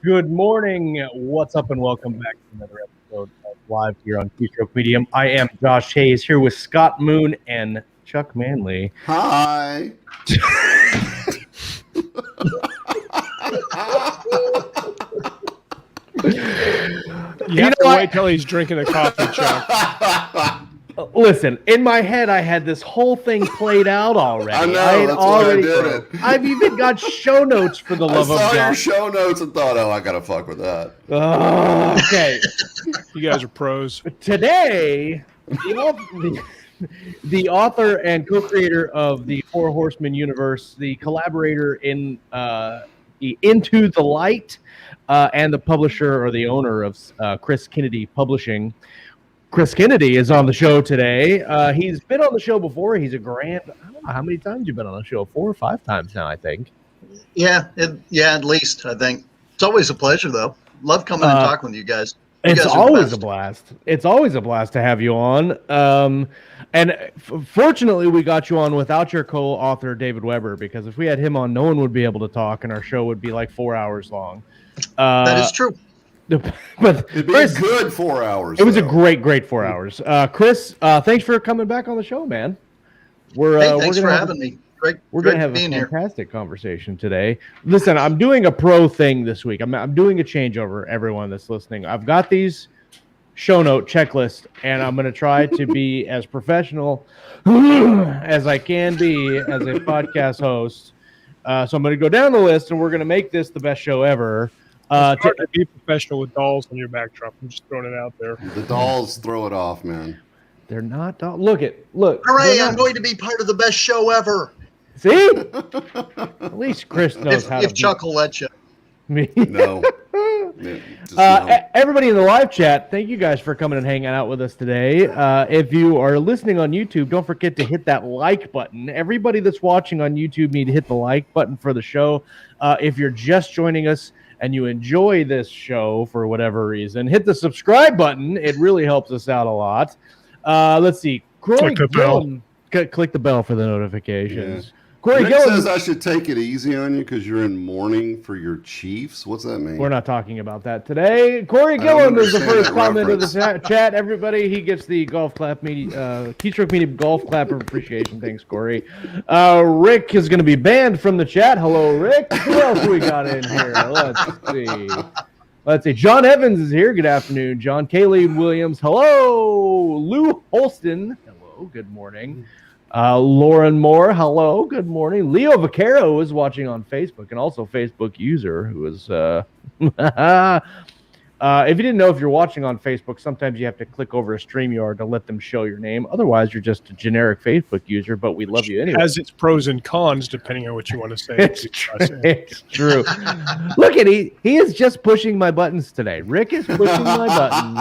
Good morning. What's up, and welcome back to another episode of Live here on Keystroke Medium. I am Josh Hayes here with Scott Moon and Chuck Manley. Hi. You have to wait till he's drinking a coffee, Chuck. Listen, in my head, I had this whole thing played out already. I know, that's why I did it. I've even got show notes for the love of God. I saw your show notes and thought, I gotta fuck with that. Okay. You guys are pros. Today, the author and co-creator of the Four Horseman Universe, the collaborator in Into the Light, and the publisher or the owner of Chris Kennedy Publishing. Chris Kennedy is on the show today. He's been on the show before. He's a grand. I don't know how many times you've been on the show. 4 or 5 times now, I think. Yeah, at least I think. It's always a pleasure, though. Love coming and talking with you guys. It's always a blast. It's always a blast to have you on. And fortunately, we got you on without your co-author, David Weber, because if we had him on, no one would be able to talk, and our show would be like 4 hours long. That is true. But It'd be Chris, a good 4 hours. It was a great 4 hours. Chris, thanks for coming back on the show, man. Thanks for having me. We're going to have a fantastic conversation today. Listen, I'm doing a pro thing this week. I'm doing a changeover, everyone that's listening. I've got these show note checklists, and I'm going to try to be as professional as I can be as a podcast host. So I'm going to go down the list, and we're going to make this the best show ever. It's hard to be professional with dolls on your backdrop. I'm just throwing it out there. The dolls throw it off, man. They're not dolls. Look. Hooray, I'm going to be part of the best show ever. See? At least Chris knows how to. If Chuck will let you. Me? No. No. Everybody in the live chat, thank you guys for coming and hanging out with us today. If you are listening on YouTube, don't forget to hit that like button. Everybody that's watching on YouTube need to hit the like button for the show. If you're just joining us and you enjoy this show for whatever reason, hit the subscribe button. It really helps us out a lot. Let's see. Click the bell. Click the bell for the notifications. Yeah. Corey Rick Gillen says I should take it easy on you because you're in mourning for your Chiefs. What's that mean? We're not talking about that today. Corey Gillen is the first comment of the chat. Everybody, he gets the golf clap Keystroke Media golf clap of appreciation. Thanks, Corey. Rick is going to be banned from the chat. Hello, Rick. Who else we got in here? Let's see. John Evans is here. Good afternoon, John. Kaylee Williams. Hello. Lou Holston. Hello. Good morning. Lauren Moore, hello, good morning. Leo Vaquero is watching on Facebook, and also Facebook user who is if you didn't know, if you're watching on Facebook, sometimes you have to click over a StreamYard to let them show your name. Otherwise, you're just a generic Facebook user, but we love you anyway. Has its pros and cons, depending on what you want to say. It's true. Look at he is just pushing my buttons today. Rick is pushing my buttons.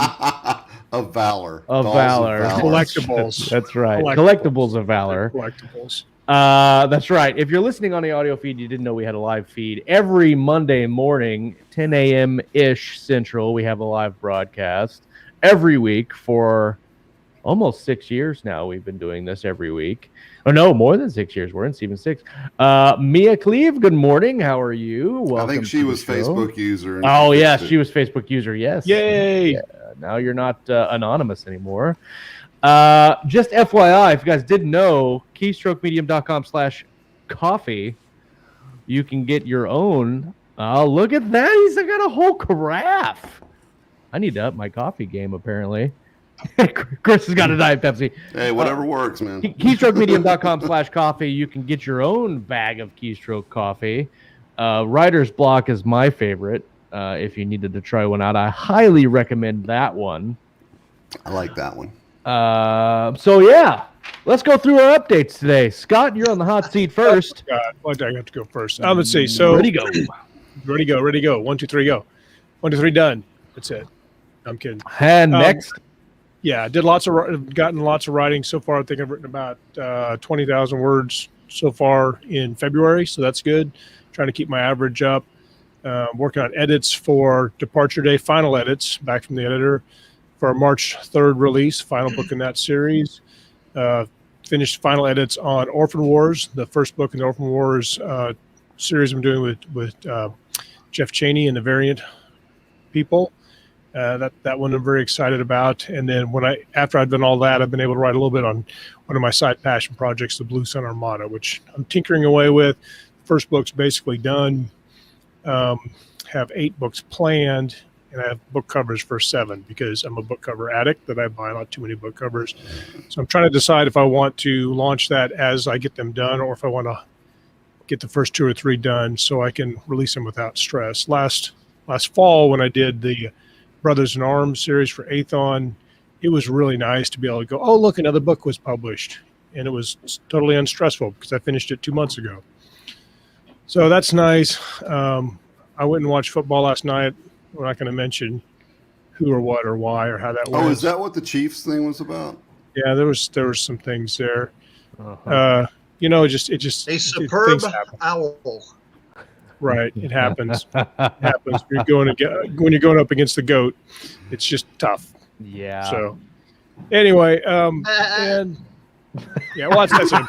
Of valor. Collectibles. That's right. Collectibles of valor. Collectibles. That's right. If you're listening on the audio feed, you didn't know we had a live feed. Every Monday morning, 10 a.m.-ish Central, we have a live broadcast. Every week for almost 6 years now, we've been doing this every week. Oh, no, more than 6 years. We're in season 6. Mia Cleve, good morning. How are you? Welcome. I think she was Facebook user. Oh, yeah, she was Facebook user, yes. Yay! Yeah, now you're not anonymous anymore. Just FYI, if you guys didn't know, keystrokemedium.com/coffee, you can get your own. Oh, look at that. He's got a whole carafe. I need to up my coffee game, apparently. Chris has got a Diet Pepsi. Hey, whatever works, man. Keystrokemedium.com/coffee. You can get your own bag of Keystroke coffee. Writer's Block is my favorite. If you needed to try one out, I highly recommend that one. I like that one. So yeah, let's go through our updates today. Scott, you're on the hot seat first. Why do I have to go first? Let's see. So ready, go. Ready, go. 1, 2, 3, go. 1, 2, 3, done. That's it. I'm kidding. And next. Yeah, I did gotten lots of writing so far. I think I've written about 20,000 words so far in February, so that's good. Trying to keep my average up. Working on edits for Departure Day, final edits back from the editor for our March 3rd release, final book in that series. Finished final edits on Orphan Wars, the first book in the Orphan Wars series I'm doing with Jeff Cheney and the Variant people. That one I'm very excited about. And then after I've done all that, I've been able to write a little bit on one of my side passion projects, the Blue Sun Armada, which I'm tinkering away with. First book's basically done. Have 8 books planned, and I have book covers for 7 because I'm a book cover addict that I buy not too many book covers. So I'm trying to decide if I want to launch that as I get them done, or if I want to get the first 2 or 3 done so I can release them without stress. Last fall, when I did the Brothers in Arms series for Aethon, it was really nice to be able to go, oh, look, another book was published. And it was totally unstressful because I finished it 2 months ago. So that's nice. I went and watched football last night. We're not going to mention who or what or why or how that went. Oh, is that what the Chiefs thing was about? Yeah, there was some things there. Uh-huh. It just A superb owl. Right, it happens. It happens when you're going up against the GOAT. It's just tough. Yeah. So, anyway, and yeah, well, that's it.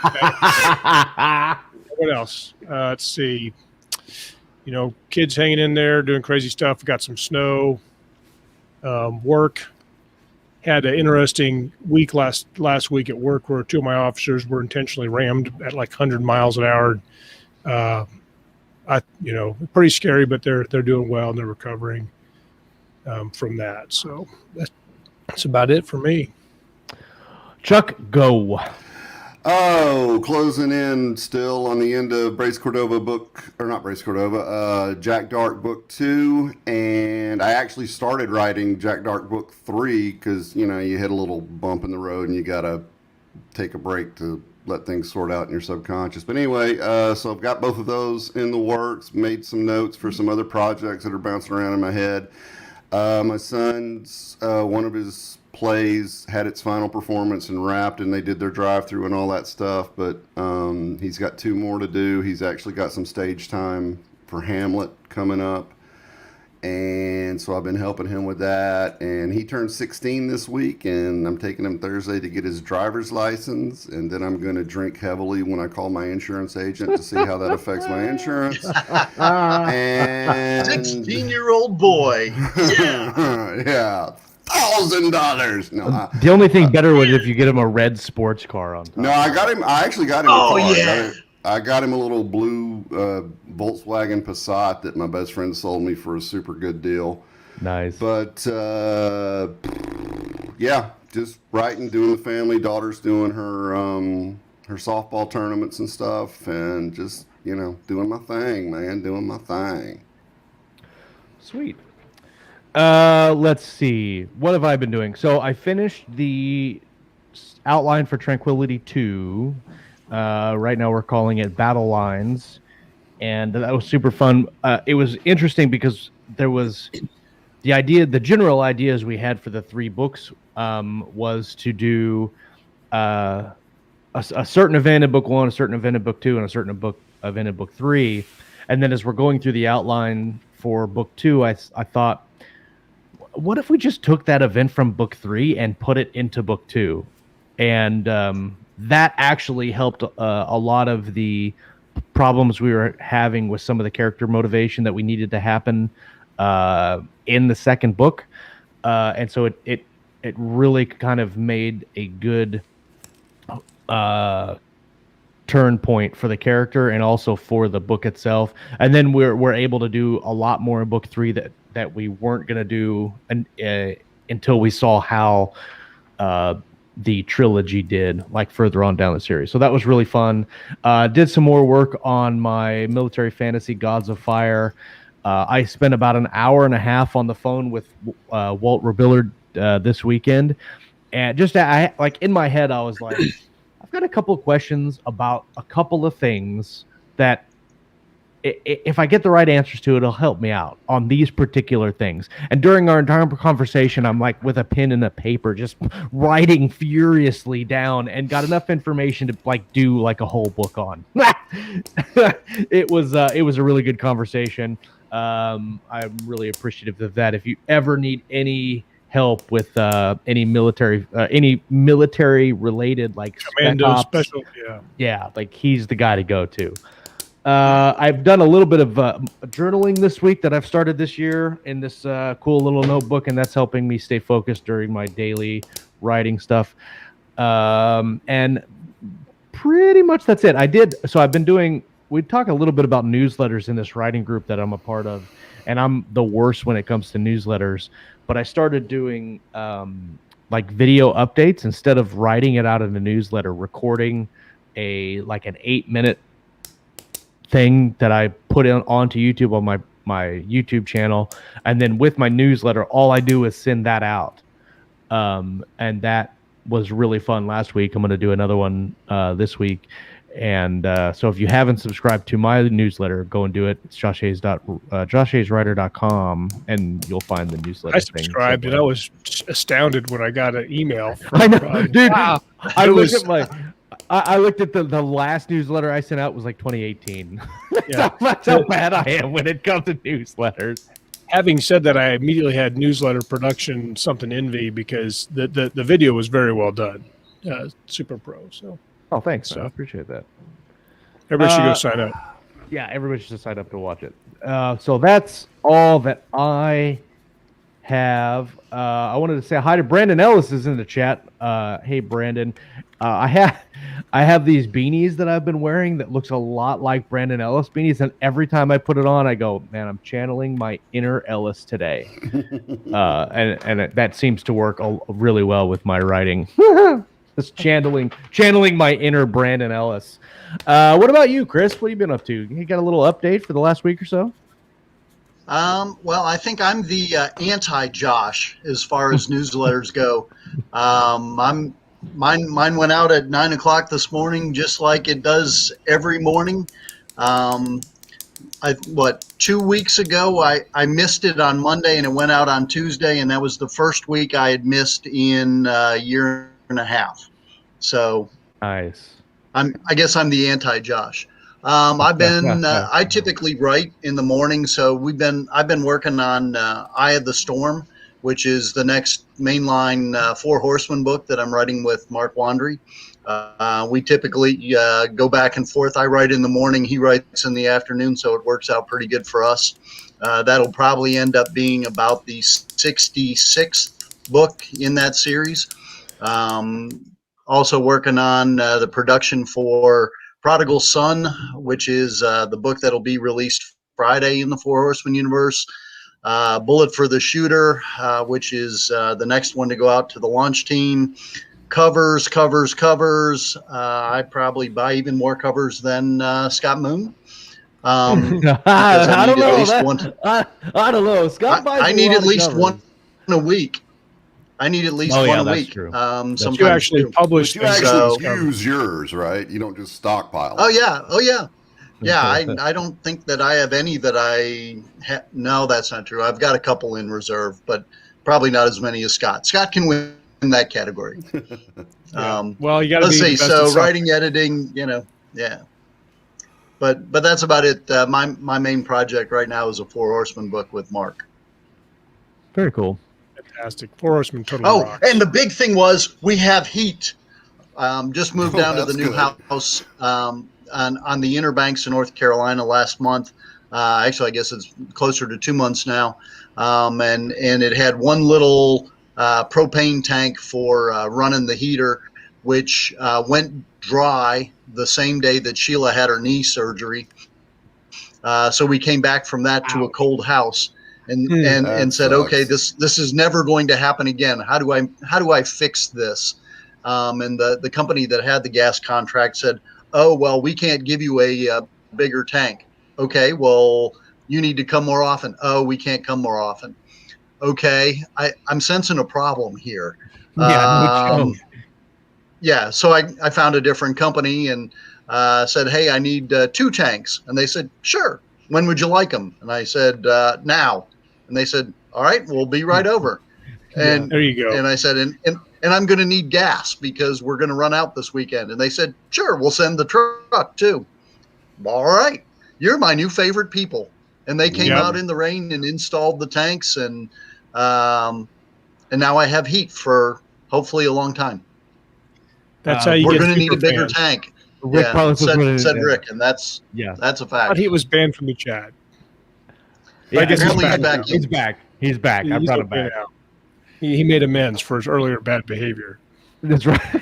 What else? Let's see. Kids hanging in there, doing crazy stuff. Got some snow. Work. Had an interesting week last week at work where 2 of my officers were intentionally rammed at like 100 miles an hour. Pretty scary, but they're doing well and they're recovering from that. So that's about it for me. Chuck, go. Oh, closing in still on the end of Brace Cordova book, or not Brace Cordova, Jack Dark book 2. And I actually started writing Jack Dark book 3 because, you hit a little bump in the road and you got to take a break to let things sort out in your subconscious. But anyway, so I've got both of those in the works, made some notes for some other projects that are bouncing around in my head. My son's, one of his plays had its final performance and wrapped, and they did their drive-through and all that stuff, but he's got 2 more to do. He's actually got some stage time for Hamlet coming up, and so I've been helping him with that. And he turned 16 this week, and I'm taking him Thursday to get his driver's license, and then I'm going to drink heavily when I call my insurance agent to see how that affects my insurance. And 16-year-old boy. Yeah. Yeah. $1,000. No, The only thing better was if you get him a red sports car on top. no, I actually got him. Oh, a car. yeah. I got him a little blue Volkswagen Passat that my best friend sold me for a super good deal. Nice. But yeah, just writing, doing the family. Daughter's doing her softball tournaments and stuff, and just doing my thing, man, doing my thing. Sweet. Let's see. What have I been doing? So I finished the outline for Tranquility 2. Right now we're calling it Battle Lines. And that was super fun. It was interesting because there was the general ideas we had for the 3 books was to do a certain event in book 1, a certain event in book 2, and a certain event in book 3. And then as we're going through the outline for book 2, I thought, what if we just took that event from book 3 and put it into book 2? And that actually helped a lot of the problems we were having with some of the character motivation that we needed to happen in the second book. And so it really kind of made a good turn point for the character and also for the book itself. And then we're able to do a lot more in book 3 that we weren't going to do until we saw how the trilogy did, like further on down the series. So that was really fun. Did some more work on my military fantasy Gods of Fire. I spent about an hour and a half on the phone with Walk Robillard this weekend. And just like in my head, I was like, I've got a couple of questions about a couple of things that if I get the right answers to it, it'll help me out on these particular things. And during our entire conversation, I'm like with a pen and a paper, just writing furiously down, and got enough information to do a whole book on. It was a really good conversation. I'm really appreciative of that. If you ever need any help with any military related Commando spec ops, special, yeah, he's the guy to go to. I've done a little bit of journaling this week that I've started this year in this cool little notebook, and that's helping me stay focused during my daily writing stuff. And pretty much that's it. I've been doing, we talk a little bit about newsletters in this writing group that I'm a part of, and I'm the worst when it comes to newsletters, but I started doing like video updates instead of writing it out in a newsletter, recording an 8-minute thing that I put onto YouTube on my YouTube channel, and then with my newsletter, all I do is send that out. And that was really fun last week. I'm going to do another one this week. And so if you haven't subscribed to my newsletter, go and do it. It's joshhayeswriter.com, and you'll find the newsletter. I subscribed, and I was astounded when I got an email. I know, dude. Wow. I looked at the last newsletter I sent out was like 2018. That's how bad I am when it comes to newsletters. Having said that, I immediately had newsletter production something envy because the video was very well done. Super pro. So. Oh, thanks. I appreciate that. Everybody should go sign up. Yeah, everybody should sign up to watch it. So that's all that I have. I wanted to say hi to Brandon Ellis is in the chat. Hey, Brandon. I have these beanies that I've been wearing that looks a lot like Brandon Ellis beanies, and every time I put it on, I go, man, I'm channeling my inner Ellis today. and that seems to work really well with my writing. Just channeling my inner Brandon Ellis. What about you, Chris? What have you been up to? You got a little update for the last week or so? Well, I think I'm the anti-Josh as far as newsletters go. Mine went out at 9 o'clock this morning, just like it does every morning. 2 weeks ago, I missed it on Monday, and it went out on Tuesday, and that was the first week I had missed in a year and a half. So nice. I guess I'm the anti-Josh. I typically write in the morning, so I've been working on Eye of the Storm, which is the next mainline Four Horseman book that I'm writing with Mark Wandry. We typically go back and forth. I write in the morning, he writes in the afternoon, so it works out pretty good for us. That'll probably end up being about the 66th book in that series. Also working on the production for Prodigal Son, which is the book that'll be released Friday in the Four Horseman Universe. Bullet for the Shooter, which is the next one to go out to the launch team. Covers. I probably buy even more covers than Scott Moon. I don't know. Scott buys I need at least one a week. I need at least one a week. True. You actually publish. You actually use yours, right? You don't just stockpile. Oh yeah. Yeah, I don't think that I have any that I no, that's not true. I've got a couple in reserve, but probably not as many as Scott. Scott can win in that category. Well, you got to let's see. So writing, editing, yeah. But that's about it. My main project right now is a Four Horseman book with Mark. Very cool. Fantastic. Four Horseman totally rocks. And the big thing was we have heat. Just moved down to the new house on the Inner Banks of North Carolina last month. Actually, I guess it's closer to 2 months now. And it had one little propane tank for running the heater, which went dry the same day that Sheila had her knee surgery. So we came back from that to a cold house. And said, okay, this is never going to happen again. How do I fix this? And the company that had the gas contract said, oh, well, we can't give you a bigger tank. Okay, well, you need to come more often. Oh, we can't come more often. Okay, I'm sensing a problem here. Yeah, so I found a different company and said, hey, I need 2 tanks. And they said, sure. When would you like them? And I said, now. And they said, all right, we'll be right over. And there you go. And I said, and I'm going to need gas because we're going to run out this weekend. And they said, sure, we'll send the truck too. All right. You're my new favorite people. And they came out in the rain and installed the tanks. And now I have heat for hopefully a long time. That's how you we're get going to need a bigger fans. tank. Rick probably said Rick, and that's a fact. But he was banned from the chat. Yeah, I guess he's back. He's back. I brought him back. Now. He made amends for his earlier bad behavior. That's right.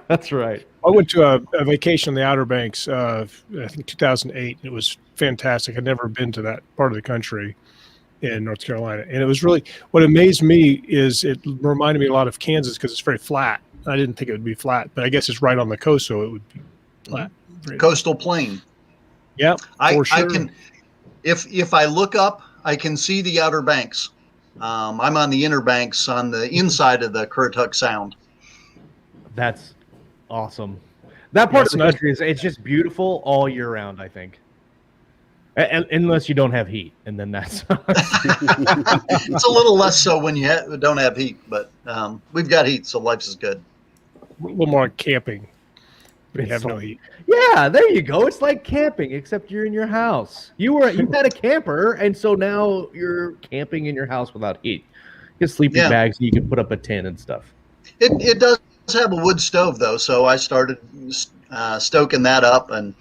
That's right. I went to a vacation on the Outer Banks, I think 2008. It was fantastic. I'd never been to that part of the country in North Carolina. And it was really, what amazed me is it reminded me a lot of Kansas because it's very flat. I didn't think it would be flat, but I guess it's right on the coast, so it would be flat. Coastal plain. Yeah, I can, if I look up, I can see the Outer Banks. I'm on the Inner Banks on the inside of the Currituck Sound. That's awesome. That part of the country it's just beautiful all year round, I think. Unless you don't have heat, and then that's it's a little less so when you don't have heat, but we've got heat, so life is good. A little more camping. We have no heat. Yeah, there you go. It's like camping, except you're in your house. You had a camper, and so now you're camping in your house without heat. You get sleeping bags, so you can put up a tent and stuff. It does have a wood stove though, so I started stoking that up, and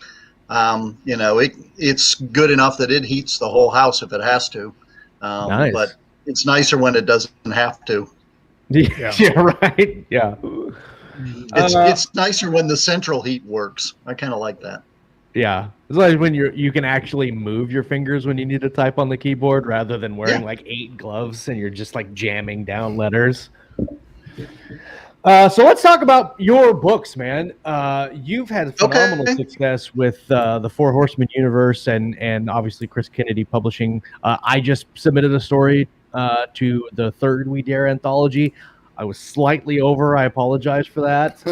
it's good enough that it heats the whole house if it has to. Nice. But it's nicer when it doesn't have to. Yeah, right. Yeah. It's nicer when the central heat works. I kind of like that. Yeah, it's like when you can actually move your fingers when you need to type on the keyboard rather than wearing like 8 gloves and you're just like jamming down letters. So let's talk about your books, man. You've had phenomenal success with the Four Horseman Universe and obviously Chris Kennedy Publishing. I just submitted a story to the Third We Dare anthology. I was slightly over. I apologize for that.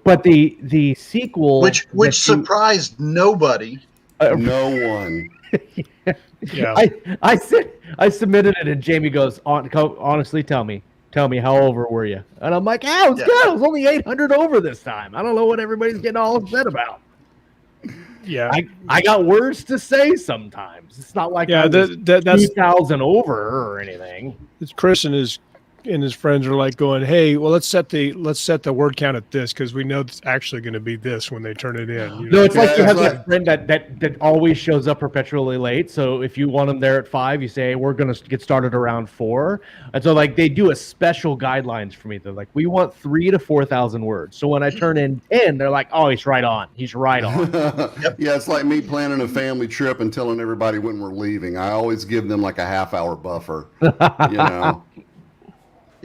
But the sequel, which surprised nobody. No one. Yeah. I submitted it, and Jamie goes, honestly, tell me how over were you? And I'm like, it's good. I was only 800 over this time. I don't know what everybody's getting all upset about. Yeah, I got words to say sometimes. It's not like that's 2,000 over or anything. It's Chris and his friends are like going, hey, well, let's set the word count at this because we know it's actually going to be this when they turn it in. No, it's like you have that friend that always shows up perpetually late. So if you want them there at 5, you say, hey, we're going to get started around 4. And so like they do a special guidelines for me. They're like, we want 3,000 to 4,000 words. So when I turn in 10, they're like, oh, he's right on. He's right on. Yeah, it's like me planning a family trip and telling everybody when we're leaving. I always give them like a half-hour buffer,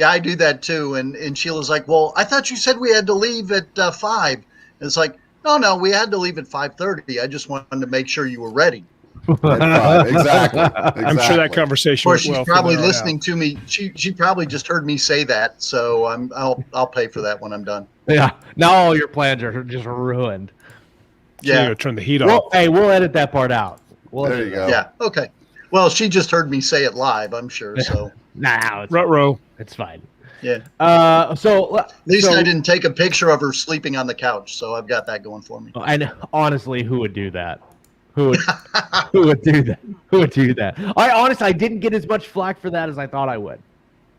Yeah, I do that too. And Sheila's like, well, I thought you said we had to leave at 5. And it's like, no, we had to leave at 5:30. I just wanted to make sure you were ready. Exactly. I'm sure that conversation. Of course, she's probably listening to me. She probably just heard me say that, so I'll pay for that when I'm done. Yeah. Now all your plans are just ruined. So you gotta turn the heat off. Hey, we'll edit that part out. There you go. Yeah. Okay. Well, she just heard me say it live, I'm sure. So. Ruh-roh. It's fine. Yeah. So at least I didn't take a picture of her sleeping on the couch, so I've got that going for me. And honestly, who would do that? Who would do that? Who would do that? I didn't get as much flack for that as I thought I would.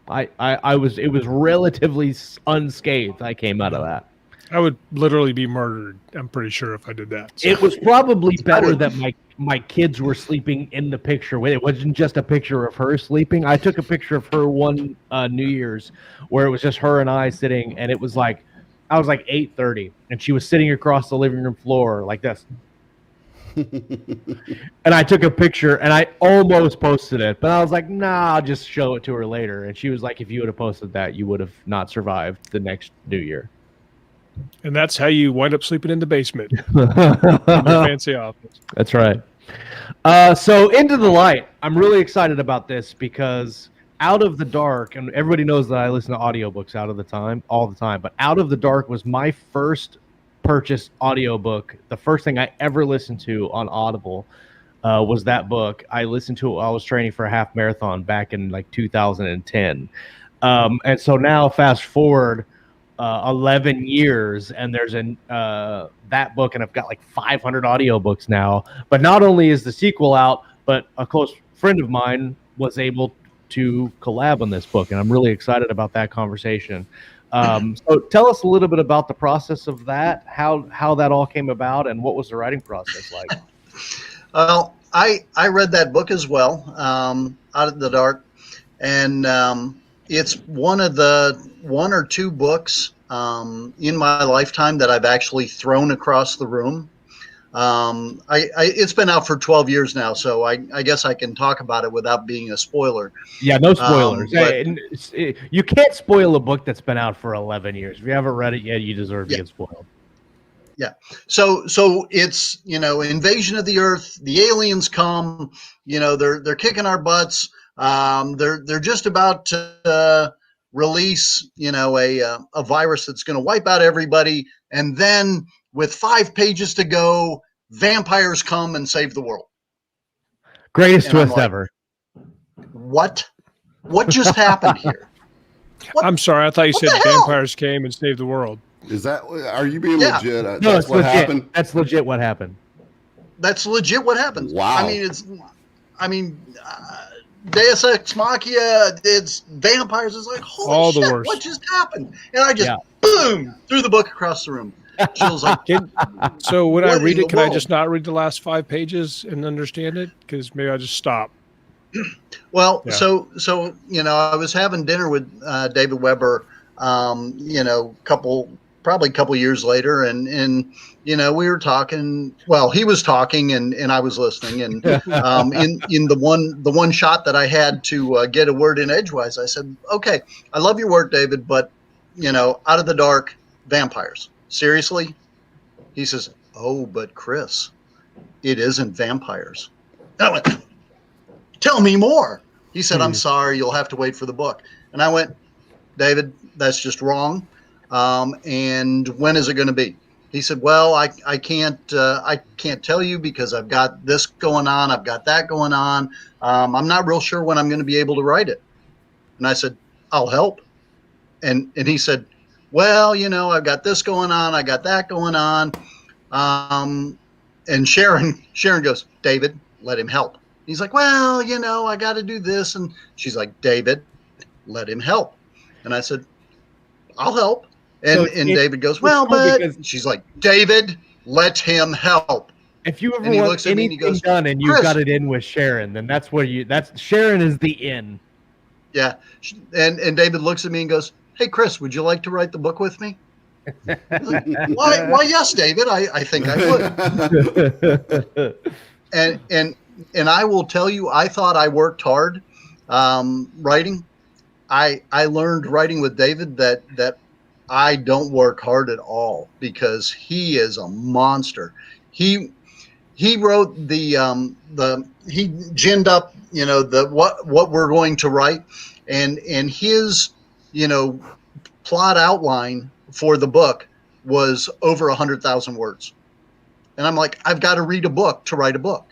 It was relatively unscathed. I came out of that. I would literally be murdered. I'm pretty sure if I did that. So. It was probably better that my kids were sleeping in the picture. It wasn't just a picture of her sleeping. I took a picture of her one New Year's where it was just her and I sitting, and it was like I was like 8:30, and she was sitting across the living room floor like this. And I took a picture, and I almost posted it, but I was like, nah, I'll just show it to her later. And she was like, if you would have posted that, you would have not survived the next New Year. And that's how you wind up sleeping in the basement. In your fancy office. That's right. So Into the Light. I'm really excited about this because Out of the Dark, and everybody knows that I listen to audiobooks all the time, but Out of the Dark was my first purchased audiobook. The first thing I ever listened to on Audible was that book. I listened to it while I was training for a half marathon back in like 2010. And so now fast forward 11 years, and there's that book, and I've got like 500 audiobooks now. But not only is the sequel out, but a close friend of mine was able to collab on this book, and I'm really excited about that conversation. So tell us a little bit about the process of that, how that all came about, and what was the writing process like? Well, I read that book as well, Out of the Dark, and it's one or two books in my lifetime that I've actually thrown across the room. It's been out for 12 years now, so I guess I can talk about it without being a spoiler. Yeah, no spoilers. But, you can't spoil a book that's been out for 11 years. If you haven't read it yet, you deserve to get spoiled. Yeah. So it's, invasion of the Earth. The aliens come. They're kicking our butts. They're just about to release, a virus that's going to wipe out everybody, and then with 5 pages to go, vampires come and save the world. Greatest twist ever. What just happened here? I'm sorry. I thought you said vampires came and saved the world. Are you being legit? No, that's what legit. happened? That's legit what happened. That's legit what happened. Wow. Deus Ex Machina, it's vampires. It's like, holy shit, what just happened? And I just, boom, threw the book across the room. Jill's like, so when I read it, can I just not read the last 5 pages and understand it? Because maybe I'll just stop. Well, so I was having dinner with David Weber, probably a couple years later, and we were talking. Well, he was talking, and I was listening. And in the one shot that I had to get a word in edgewise, I said, "Okay, I love your work, David, but Out of the Dark, vampires. Seriously?" He says, "Oh, but Chris, it isn't vampires." And I went, "Tell me more." He said, "I'm sorry, you'll have to wait for the book." And I went, "David, that's just wrong. And when is it going to be?" He said, "Well, I can't tell you because I've got this going on. I've got that going on. I'm not real sure when I'm going to be able to write it." And I said, "I'll help." And he said, "Well, I've got this going on. I got that going on." And Sharon goes, "David, let him help." He's like, "Well, I got to do this." And she's like, "David, let him help." And I said, "I'll help." And David goes, "Well, but," she's like, "David, let him help." If you ever want anything done and you've got it in with Sharon, then that's Sharon is the in. Yeah. And David looks at me and goes, "Hey, Chris, would you like to write the book with me?" Like, why, yes, David, I think I would. And I will tell you, I thought I worked hard writing. I learned writing with David that I don't work hard at all because he is a monster. He wrote he ginned up, what we're going to write, and his, plot outline for the book was over 100,000 words. And I'm like, I've got to read a book to write a book.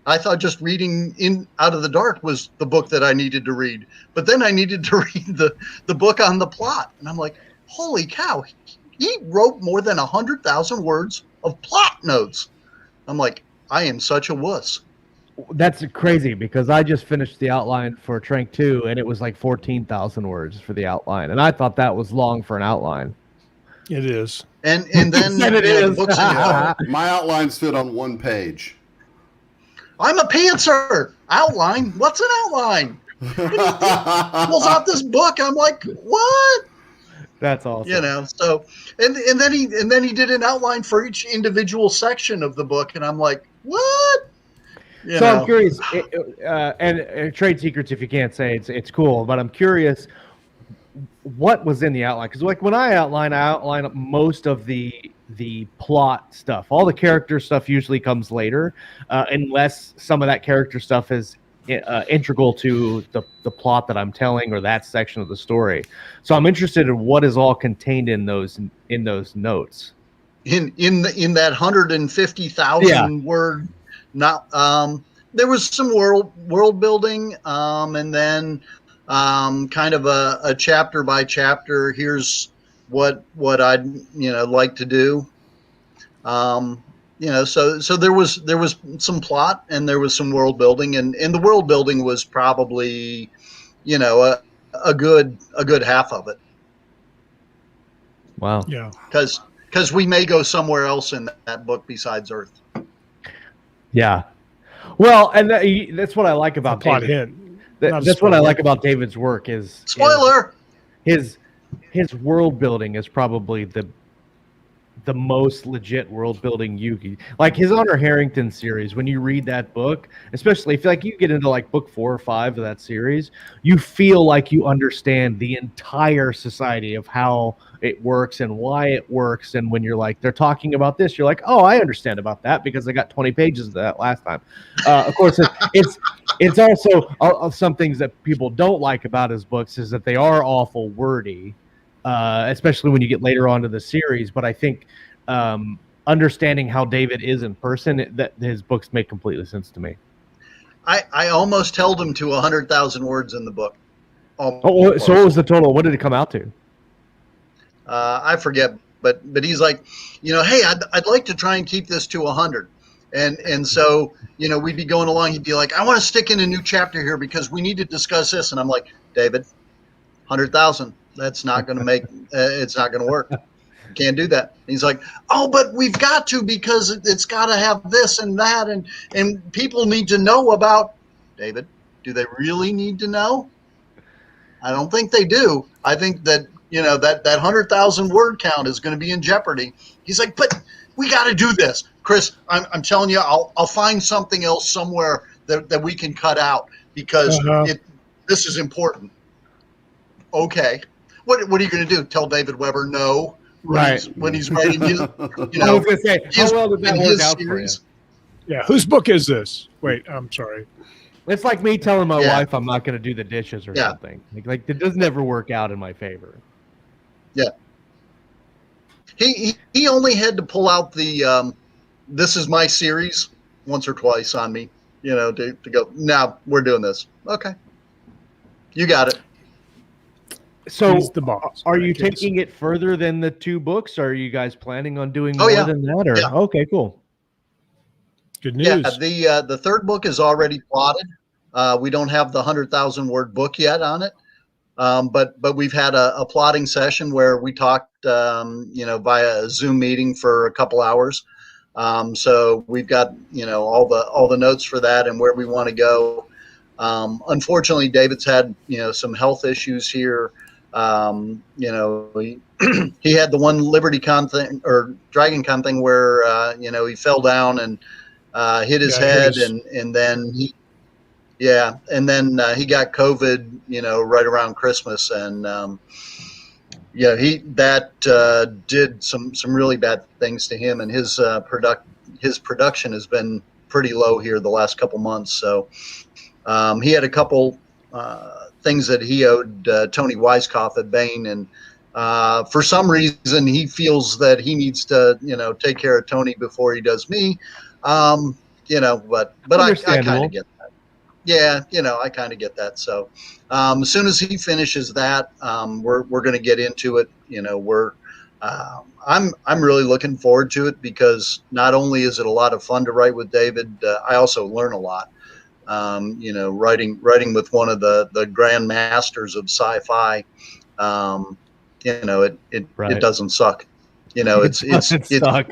I thought just reading Out of the Dark was the book that I needed to read. But then I needed to read the book on the plot. And I'm like, holy cow, he wrote more than 100,000 words of plot notes. I'm like, I am such a wuss. That's crazy because I just finished the outline for Trank 2 and it was like 14,000 words for the outline. And I thought that was long for an outline. It is. And then it is. The books my outlines fit on 1 page. I'm a pantser. Outline? What's an outline? Pulls out this book. I'm like, what? That's awesome. So and then he did an outline for each individual section of the book, and I'm like, what? I'm curious, and trade secrets, if you can't say it's cool, but I'm curious what was in the outline, because like when I outline most of the plot stuff. All the character stuff usually comes later, unless some of that character stuff is integral to the plot that I'm telling or that section of the story. So I'm interested in what is all contained in those notes. In that 150,000 word. Not there was some world building, and then kind of a chapter by chapter. Here's what I'd like to do. So there was some plot and there was some world building, and the world building was probably a good half of it. Wow. Yeah. Because we may go somewhere else in that book besides Earth. Yeah. Well, and that's what I like about plot David. hint. That's what I like about David's work is Spoiler. His world building is probably the most legit world building like his Honor Harrington series. When you read that book, especially if like you get into like book 4 or 5 of that series, you feel like you understand the entire society of how it works and why it works. And when you're like, they're talking about this, you're like, oh, I understand about that because I got 20 pages of that last time. Of course, it's also some things that people don't like about his books is that they are awful wordy. Especially when you get later on to the series. But I think understanding how David is in person, that his books make completely sense to me. I almost held him to 100,000 words in the book. Almost. So what was the total? What did it come out to? I forget, but he's like, hey, I'd like to try and keep this to 100. And so, we'd be going along. He'd be like, I want to stick in a new chapter here because we need to discuss this. And I'm like, David, 100,000. That's not going to make, it's not going to work. Can't do that. And he's like, oh, but we've got to because it's got to have this and that. And people need to know about. David, do they really need to know? I don't think they do. I think that, that 100,000 word count is going to be in jeopardy. He's like, but we got to do this. Chris, I'm telling you, I'll find something else somewhere that we can cut out because this is important. Okay. What are you going to do? Tell David Weber no? Right. When he's writing his, I was going to say, how well did that work out for you? Yeah. Whose book is this? Wait, I'm sorry. It's like me telling my wife I'm not going to do the dishes or Yeah. something. Like it doesn't ever work out in my favor. Yeah. He only had to pull out the this is my series once or twice on me, to go, now we're doing this. Okay. You got it. So He's the boss. are you taking it further than the 2 books? Or are you guys planning on doing more yeah. than that? Or okay, cool. Good news. Yeah, the third book is already plotted. We don't have the 100,000 word book yet on it. But we've had a plotting session where we talked, via a Zoom meeting for a couple hours. So we've got, all the notes for that and where we want to go. Unfortunately, David's had, some health issues here. He had the one LibertyCon thing or DragonCon thing where, he fell down and hit his head and then he got COVID, right around Christmas. And, he did some really bad things to him, and his production has been pretty low here the last couple months. So he had a couple things that he owed Tony Weiskopf at Bain, and for some reason he feels that he needs to take care of Tony before he does me. But I kind of get that. Yeah, I kind of get that. So as soon as he finishes that, we're going to get into it. I'm really looking forward to it because not only is it a lot of fun to write with David, I also learn a lot. Writing with one of the grand masters of sci-fi, it doesn't suck. It's suck.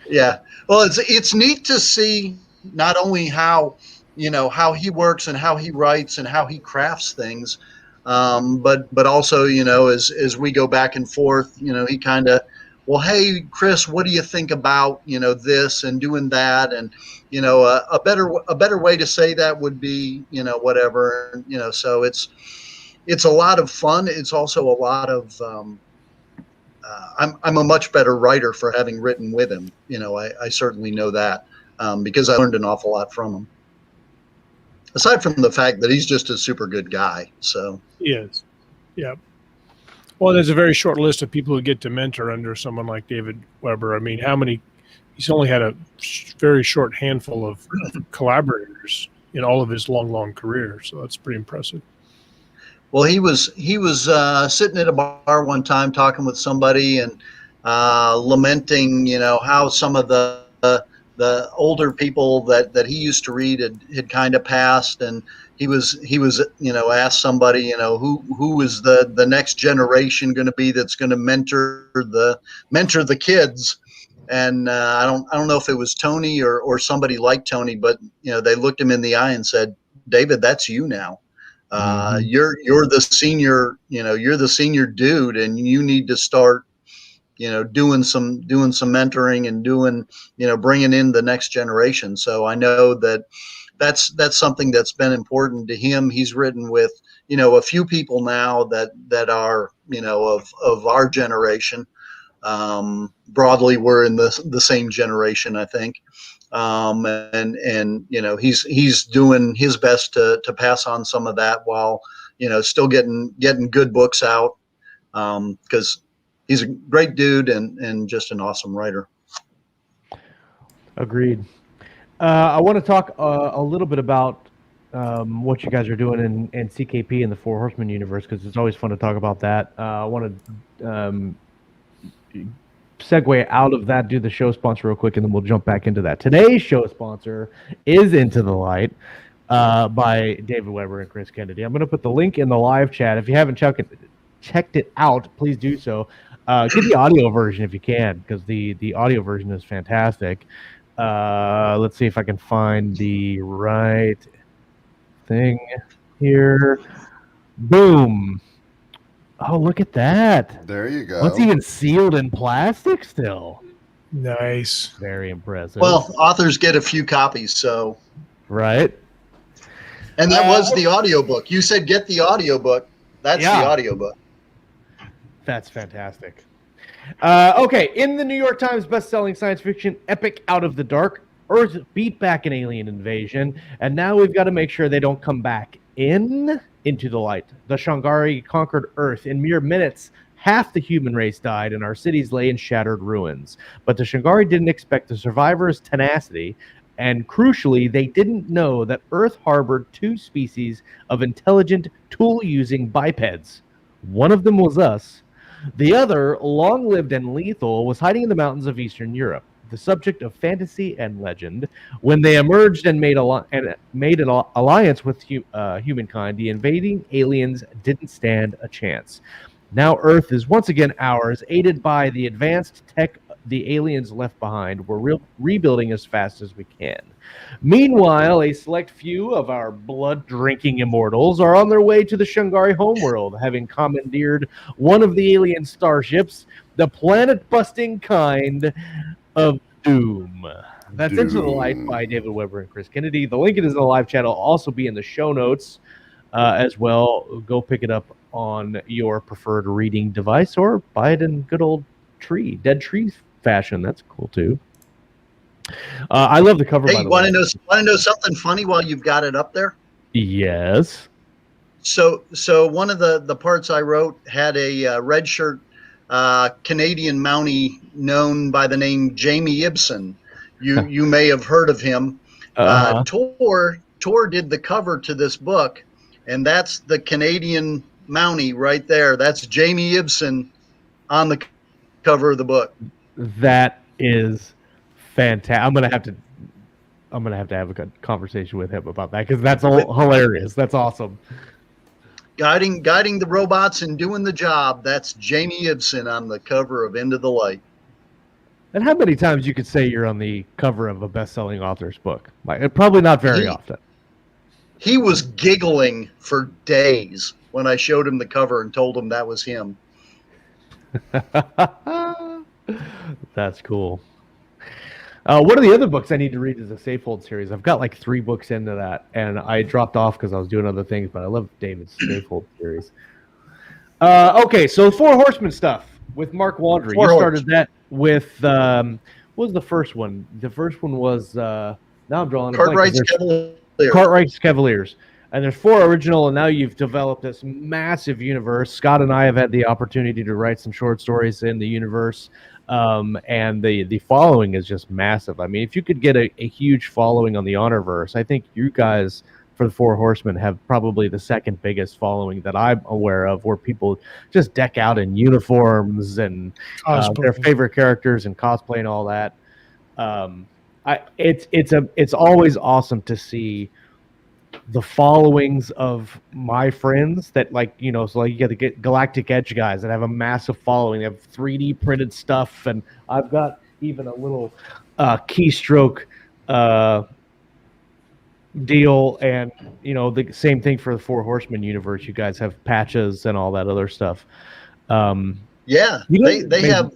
Yeah. Well, it's neat to see not only how he works and how he writes and how he crafts things, but also, as we go back and forth, he kind of, well, hey, Chris, what do you think about, this and doing that? And, a better way to say that would be, whatever, so it's a lot of fun. It's also a lot of, I'm a much better writer for having written with him. I certainly know that, because I learned an awful lot from him. Aside from the fact that he's just a super good guy. So he is. Yeah. Well, there's a very short list of people who get to mentor under someone like David Weber. I mean, he's only had a very short handful of collaborators in all of his long career. So that's pretty impressive. Well, he was sitting at a bar one time talking with somebody and lamenting, how some of the the older people that he used to read had kind of passed, and he was asked somebody, who is the next generation going to be that's going to mentor the kids. And I don't know if it was Tony or somebody like Tony, but they looked him in the eye and said, "David, that's you now. You're the senior, you're the senior dude, and you need to start, doing some mentoring and doing, bringing in the next generation." So I know that's something that's been important to him. He's written with, a few people now that are, of our generation. Broadly, we're in the same generation, I think. And he's doing his best to pass on some of that while, still getting good books out. Because he's a great dude and just an awesome writer. Agreed. I want to talk a little bit about what you guys are doing in CKP and the Four Horseman Universe, because it's always fun to talk about that. I want to segue out of that, do the show sponsor real quick, and then we'll jump back into that. Today's show sponsor is Into the Light by David Weber and Chris Kennedy. I'm going to put the link in the live chat. If you haven't checked it out, please do so. Get the audio version if you can, because the audio version is fantastic. Let's see if I can find the right thing here. Boom. Oh, look at that. There you go. It's even sealed in plastic still. Nice. Very impressive. Well, authors get a few copies, so. Right. And that was the audiobook. You said get the audiobook. That's the audiobook. That's fantastic. Okay, in the New York Times best-selling science fiction epic Out of the Dark, Earth beat back an alien invasion, and now we've got to make sure they don't come back into the light. The Shangari conquered Earth in mere minutes. Half the human race died, and our cities lay in shattered ruins. But the Shangari didn't expect the survivors' tenacity, and crucially, they didn't know that Earth harbored two species of intelligent, tool-using bipeds. One of them was us. The other, long-lived and lethal, was hiding in the mountains of Eastern Europe, the subject of fantasy and legend. When they emerged and made an alliance with humankind, the invading aliens didn't stand a chance. Now Earth is once again ours, aided by the advanced tech the aliens left behind. We're rebuilding as fast as we can. Meanwhile, a select few of our blood-drinking immortals are on their way to the Shangari homeworld, having commandeered one of the alien starships, the planet-busting kind of Doom. That's Into the Light by David Weber and Chris Kennedy. The link is in the live chat. Will also be in the show notes as well. Go pick it up on your preferred reading device or buy it in good old dead tree fashion. That's cool too. I love the cover. Hey, want to know something funny while you've got it up there? Yes. So one of the parts I wrote had a red shirt Canadian Mountie known by the name Jamie Ibsen. You may have heard of him. Tor did the cover to this book, and that's the Canadian Mountie right there. That's Jamie Ibsen on the cover of the book. That is fantastic. I'm gonna have to have a good conversation with him about that, because that's all hilarious. That's awesome. Guiding the robots and doing the job. That's Jamie Ibsen on the cover of Into the Light. And how many times you could say you're on the cover of a best-selling author's book? Probably not very often. He was giggling for days when I showed him the cover and told him that was him. That's cool. One of the other books I need to read is the Safehold series. I've got like 3 books into that, and I dropped off because I was doing other things, but I love David's Safehold series. Okay, so Four Horsemen stuff with Mark Wandry. You started that with, what was the first one? The first one was, now I'm drawing a blank. Cartwright's Cavaliers. And there's 4 original, and now you've developed this massive universe. Scott and I have had the opportunity to write some short stories in the universe, and the following is just massive. I mean, if you could get a huge following on the Honorverse, I think you guys, for the Four Horsemen, have probably the second biggest following that I'm aware of, where people just deck out in uniforms and their favorite characters and cosplay and all that. It's always awesome to see the followings of my friends that, like, you know, so like you get the Galactic Edge guys that have a massive following. They have 3D printed stuff, and I've got even a little keystroke deal, and you know, the same thing for the Four Horseman universe. You guys have patches and all that other stuff. Yeah, they have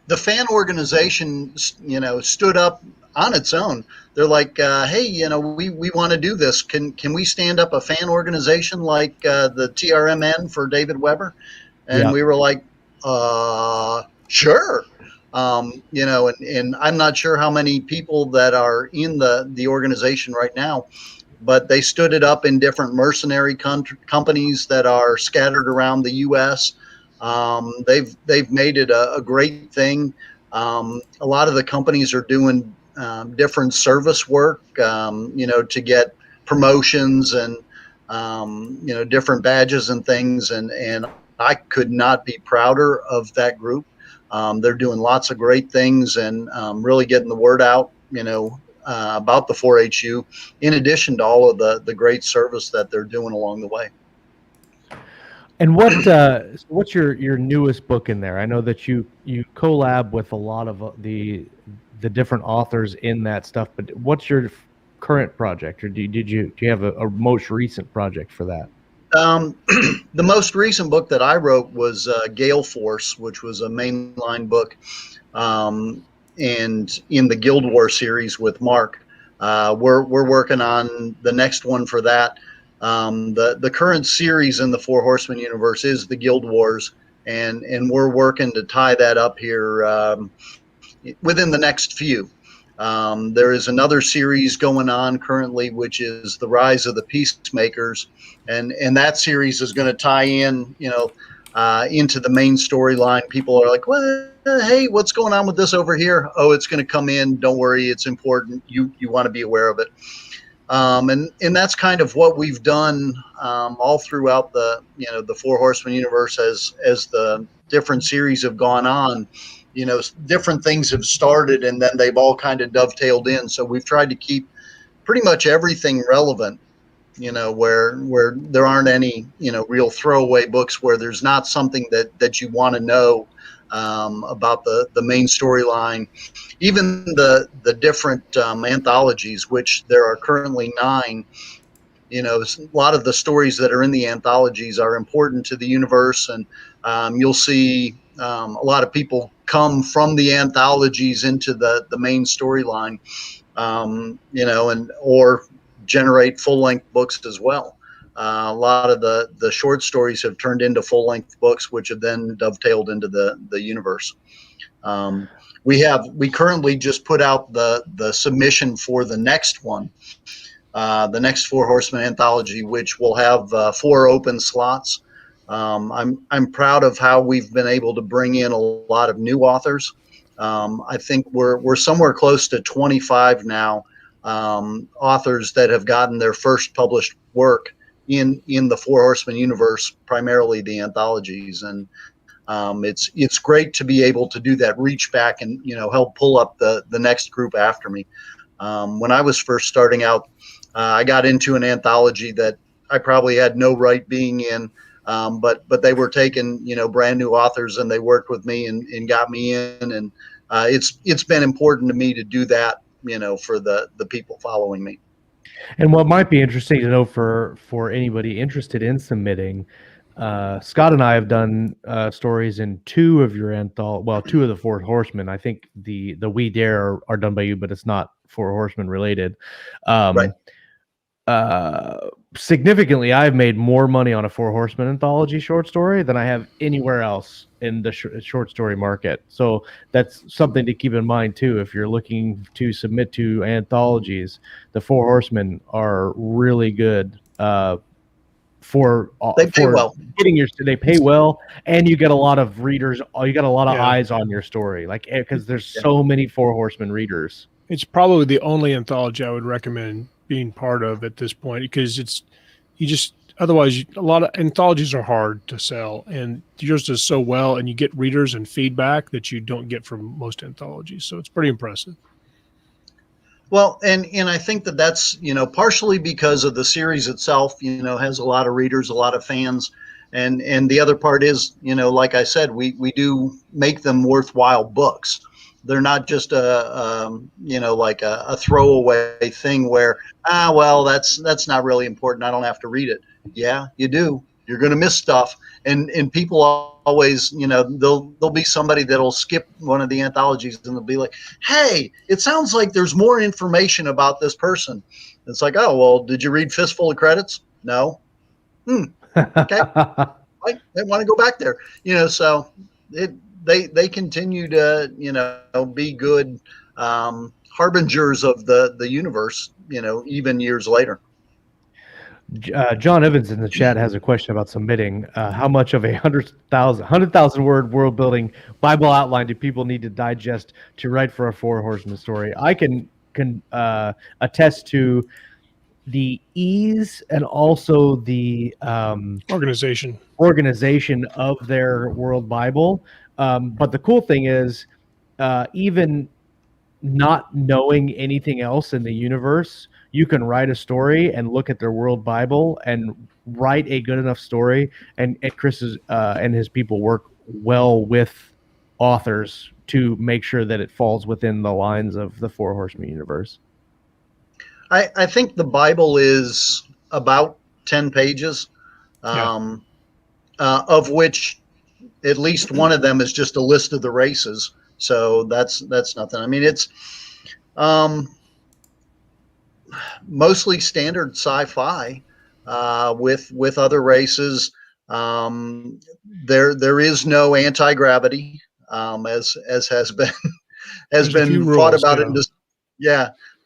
the fan organization, you know, stood up on its own. They're like, hey, you know, we want to do this. Can we stand up a fan organization like the TRMN for David Weber? And we were like, sure. You know, and I'm not sure how many people that are in the organization right now, but they stood it up in different mercenary companies that are scattered around the U.S. They've made it a great thing. A lot of the companies are doing different service work, you know, to get promotions and you know, different badges and things. And I could not be prouder of that group. They're doing lots of great things and really getting the word out, you know, about the 4HU, in addition to all of the great service that they're doing along the way. And what's your newest book in there? I know that you collab with a lot of the different authors in that stuff, but what's your current project, or do you have a most recent project for that? The most recent book that I wrote was Gale Force, which was a mainline book, and in the Guild War series with Mark. We're working on the next one for that. The current series in the Four Horseman universe is the Guild Wars, and we're working to tie that up here within the next few. There is another series going on currently, which is the Rise of the Peacemakers, and that series is going to tie in, you know, into the main storyline. People are like, well, hey, what's going on with this over here? Oh, it's going to come in. Don't worry, it's important. You want to be aware of it. And that's kind of what we've done all throughout the, you know, the Four Horseman universe as the different series have gone on. You know, different things have started and then they've all kind of dovetailed in. So we've tried to keep pretty much everything relevant, you know, where there aren't any, you know, real throwaway books where there's not something that you want to know about the main storyline. Even the different anthologies, which there are currently 9, you know, a lot of the stories that are in the anthologies are important to the universe, and you'll see a lot of people come from the anthologies into the main storyline, you know, and or generate full-length books as well. A lot of the short stories have turned into full-length books, which have then dovetailed into the universe. We currently just put out the submission for the next one, the next Four Horsemen anthology, which will have 4 open slots. I'm proud of how we've been able to bring in a lot of new authors. I think we're somewhere close to 25 now, authors that have gotten their first published work in the Four Horsemen universe, primarily the anthologies. And it's great to be able to do that, reach back and, you know, help pull up the next group after me. When I was first starting out, I got into an anthology that I probably had no right being in, but they were taking, you know, brand new authors, and they worked with me and got me in. And it's been important to me to do that, you know, for the people following me. And what might be interesting to know for anybody interested in submitting, Scott and I have done stories in 2 of your 2 of the Four Horsemen. I think the We Dare are done by you, but it's not Four Horsemen related. Right. Significantly, I've made more money on a Four Horsemen anthology short story than I have anywhere else in the short story market. So that's something to keep in mind too. If you're looking to submit to anthologies, the Four Horsemen are really good. They pay well. They pay well, and you get a lot of readers. You got a lot of eyes on your story, like, because there's so many Four Horsemen readers. It's probably the only anthology I would recommend being part of at this point, because otherwise a lot of anthologies are hard to sell, and yours does so well, and you get readers and feedback that you don't get from most anthologies. So it's pretty impressive. Well, and I think that's, partially because of the series itself, has a lot of readers, a lot of fans. And the other part is, like I said, we do make them worthwhile books. They're not just like a throwaway thing where, well, that's not really important. I don't have to read it. Yeah, you do. You're going to miss stuff. And people always, there'll be somebody that'll skip one of the anthologies and they'll be like, hey, it sounds like there's more information about this person. It's like, oh, well, did you read Fistful of Credits? No. Okay. I want to go back there, so they continue to, be good harbingers of the universe, even years later. John Evans in the chat has a question about submitting. How much of a 100,000 word world building Bible outline do people need to digest to write for a Four Horsemen story? I can attest to the ease and also the organization of their world Bible. But the cool thing is, even not knowing anything else in the universe, you can write a story and look at their world Bible and write a good enough story. And Chris and his people work well with authors to make sure that it falls within the lines of the Four Horseman universe. I think the Bible is about 10 pages, of which at least one of them is just a list of the races. So that's nothing. I mean, it's mostly standard sci-fi with other races. There is no anti-gravity, as has been thought about it.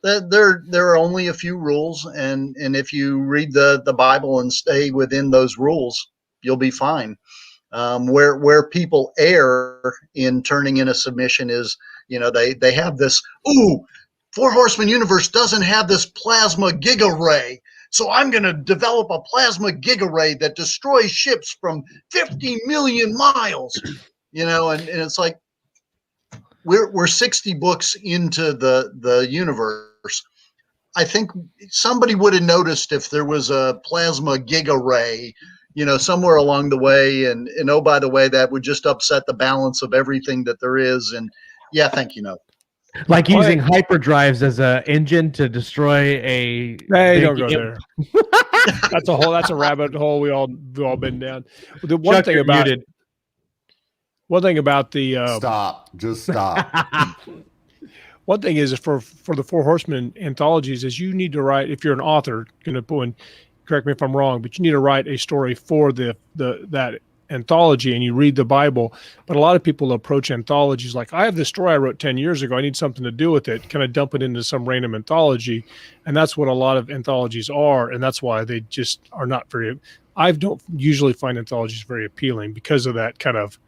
There are only a few rules, and if you read the Bible and stay within those rules, you'll be fine. Where people err in turning in a submission is, they have this, Four Horseman Universe doesn't have this plasma giga ray, so I'm going to develop a plasma giga ray that destroys ships from 50 million miles, and it's like, we're 60 books into the universe. I think somebody would have noticed if there was a plasma giga ray, somewhere along the way, and oh, by the way, that would just upset the balance of everything that there is. And yeah, thank you. No. Like using hyperdrives as an engine to destroy a. Hey, don't go there. That's a rabbit hole we've all been down. The one Chuck, thing about muted. One thing about the just stop. One thing is for the Four Horsemen anthologies is you need to write, if you're an author, correct me if I'm wrong, but you need to write a story for that anthology, and you read the Bible. But a lot of people approach anthologies like, I have this story I wrote 10 years ago. I need something to do with it. Can I dump it into some random anthology? And that's what a lot of anthologies are, and that's why they just are not very. I don't usually find anthologies very appealing because of that kind of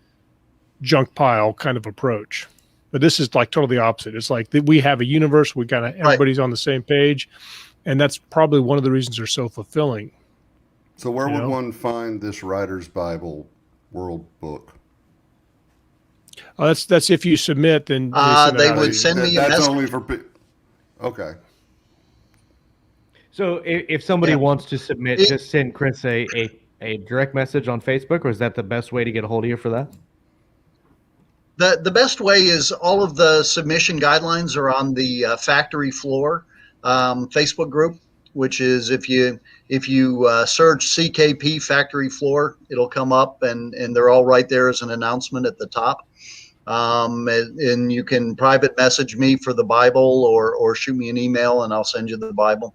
junk pile kind of approach. But this is like totally opposite. It's like we have a universe, we got everybody's on the same page, and that's probably one of the reasons they're so fulfilling. So where would one find this Writer's Bible world book? That's if you submit, then they would send me a message. That's only for okay. So if somebody wants to submit, just send Chris a direct message on Facebook, or is that the best way to get a hold of you for that? The best way is all of the submission guidelines are on the Factory Floor Facebook group, which is if you search CKP Factory Floor, it'll come up, and they're all right there as an announcement at the top. And you can private message me for the Bible or shoot me an email, and I'll send you the Bible.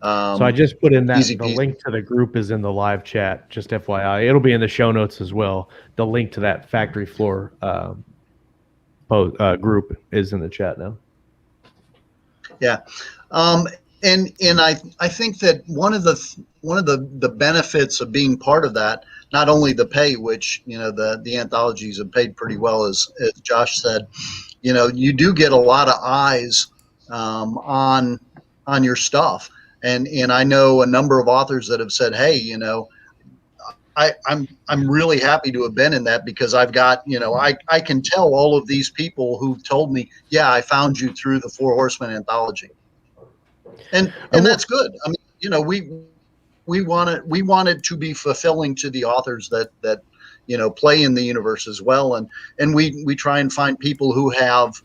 So I just put in that easy the peasy. link to the group is in the live chat, just FYI. It'll be in the show notes as well. The link to that Factory Floor group is in the chat now. Yeah. And I think that one of the benefits of being part of that, not only the pay, which the anthologies have paid pretty well, as Josh said, you do get a lot of eyes on your stuff, and I know a number of authors that have said, hey, I'm really happy to have been in that, because I've got, I can tell all of these people who've told me, yeah, I found you through the Four Horsemen anthology. and that's good. I mean, you know, we want it to be fulfilling to the authors that you know play in the universe as well, and we try and find people who have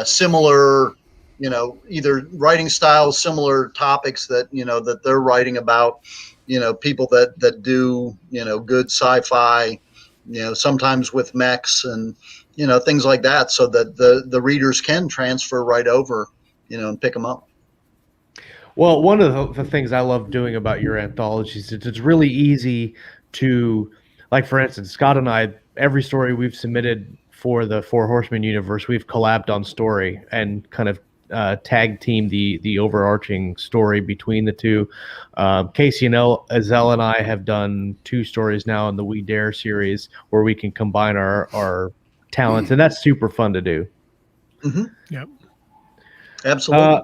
similar, you know, either writing styles, similar topics that you know that they're writing about, you know, people that do, you know, good sci-fi, you know, sometimes with mechs and, you know, things like that, so that the readers can transfer right over, you know, and pick them up. Well, one of the things I love doing about your anthologies is it's really easy to, like, for instance, Scott and I, every story we've submitted for the Four Horseman universe, we've collabed on story and kind of tag team the overarching story between the two. Casey and Azelle and I have done 2 stories now in the We Dare series where we can combine our talents, and that's super fun to do. Mm-hmm. Yep. Absolutely.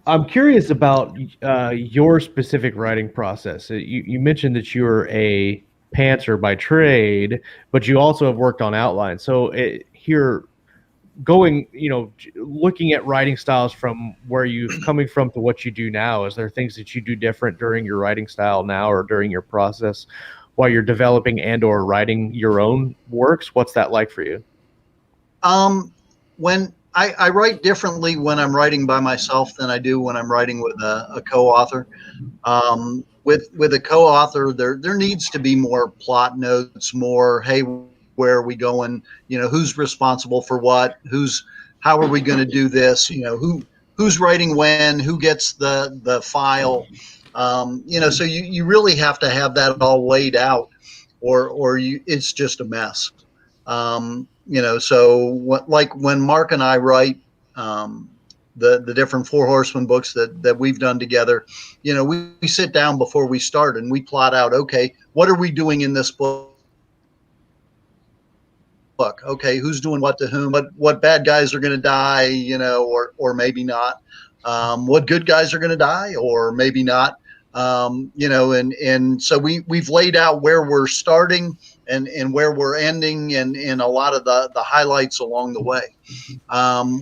I'm curious about your specific writing process. You mentioned that you're a pantser by trade, but you also have worked on outlines. So here, going, you know, looking at writing styles from where you're coming from to what you do now, is there things that you do different during your writing style now or during your process while you're developing and or writing your own works? What's that like for you? When I write differently when I'm writing by myself than I do when I'm writing with a co-author. With a co-author, there needs to be more plot notes, more, hey, where are we going? You know, who's responsible for what? How are we going to do this? You know, who's writing when? Who gets the file? You know, so you really have to have that all laid out, or it's just a mess. You know, so like when Mark and I write the different Four Horsemen books that we've done together, you know, we sit down before we start and we plot out, okay, what are we doing in this book? Okay, who's doing what to whom? What bad guys are going to die, you know, or maybe not. What good guys are going to die, or maybe not. You know, and so we've laid out where we're starting and where we're ending and a lot of the highlights along the way.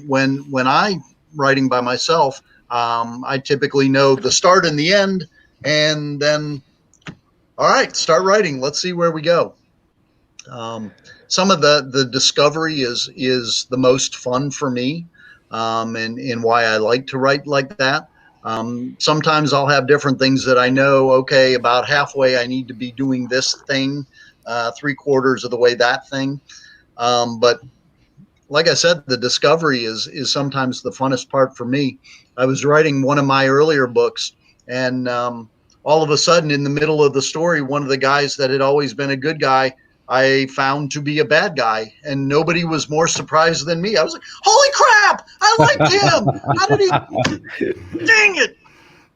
When I'm writing by myself, I typically know the start and the end, and then, all right, start writing. Let's see where we go. Some of the discovery is the most fun for me, and why I like to write like that. Sometimes I'll have different things that I know, okay, about halfway I need to be doing this thing, 3/4 of the way that thing. But like I said, the discovery is sometimes the funnest part for me. I was writing one of my earlier books, and all of a sudden in the middle of the story, one of the guys that had always been a good guy, I found to be a bad guy, and nobody was more surprised than me. I was like, holy crap, I liked him. How did he? Dang it.